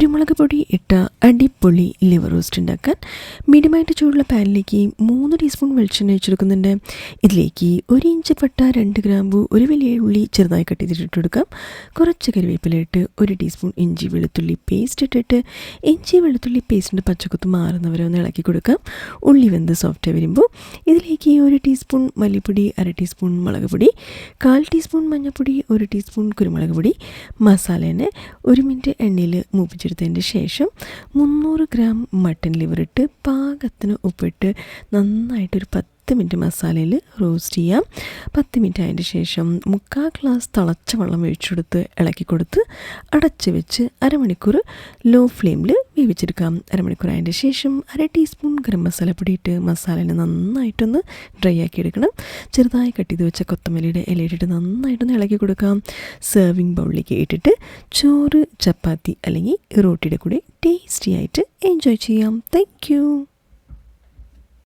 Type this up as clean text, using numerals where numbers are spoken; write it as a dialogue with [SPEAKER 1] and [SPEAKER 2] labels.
[SPEAKER 1] കുരുമുളക് പൊടി ഇട്ട അടിപൊളി ലിവർ റോസ്റ്റ് ഉണ്ടാക്കാൻ മീഡിയമായിട്ട് ചൂടുള്ള പാനിലേക്ക് 3 ടീസ്പൂൺ വെളിച്ചെണ്ണ ഒഴിച്ചെടുക്കുന്നുണ്ട്. ഇതിലേക്ക് 1 ഇഞ്ച് പട്ട, 2 ഗ്രാമ്പു, ഒരു വലിയ ഉള്ളി ചെറുതായി കട്ട് ചെയ്തിട്ട് കൊടുക്കാം. കുറച്ച് കറിവേപ്പില ഇട്ട് 1 ടീസ്പൂൺ ഇഞ്ചി വെളുത്തുള്ളി പേസ്റ്റ് ഇട്ടിട്ട് ഇഞ്ചി വെളുത്തുള്ളി പേസ്റ്റിൻ്റെ പച്ചക്കുത്ത് മാറുന്നവരെ ഒന്ന് ഇളക്കി കൊടുക്കാം. ഉള്ളി വെന്ത് സോഫ്റ്റ് വരുമ്പോൾ ഇതിലേക്ക് 1 ടീസ്പൂൺ മല്ലിപ്പൊടി, 1/2 ടീസ്പൂൺ മുളക് പൊടി, 1/4 ടീസ്പൂൺ മഞ്ഞൾപ്പൊടി, 1 ടീസ്പൂൺ കുരുമുളക് പൊടി, മസാലേനെ 1 മിനിറ്റ് എണ്ണയിൽ മൂപ്പിച്ചെടുത്തതിന് ശേഷം 300 ഗ്രാം മട്ടൻ ലിവർ ഇട്ട് പാകത്തിന് ഉപ്പിട്ട് നന്നായിട്ടൊരു 10 മിനിറ്റ് മസാലയിൽ റോസ്റ്റ് ചെയ്യാം. 10 മിനിറ്റ് ആയതിൻ്റെ ശേഷം 3/4 ഗ്ലാസ് തിളച്ച വെള്ളം ഒഴിച്ചെടുത്ത് ഇളക്കി കൊടുത്ത് അടച്ച് വെച്ച് അരമണിക്കൂർ ലോ ഫ്ലെയിമിൽ വേവിച്ചെടുക്കാം. അരമണിക്കൂർ ആയതിൻ്റെ ശേഷം 1/2 ടീസ്പൂൺ ഗരം മസാല പൊടി ഇട്ട് മസാലനെ നന്നായിട്ടൊന്ന് ഡ്രൈ ആക്കി എടുക്കണം. ചെറുതായി കട്ട് ചെയ്ത് വെച്ച കൊത്തമല്ലിയുടെ ഇലയിട്ടിട്ട് നന്നായിട്ടൊന്ന് ഇളക്കി കൊടുക്കാം. സെർവിങ് ബൗളിലേക്ക് ഇട്ടിട്ട് ചോറ്, ചപ്പാത്തി അല്ലെങ്കിൽ റോട്ടിയുടെ കൂടെ ടേസ്റ്റി ആയിട്ട് എൻജോയ് ചെയ്യാം. Thank you.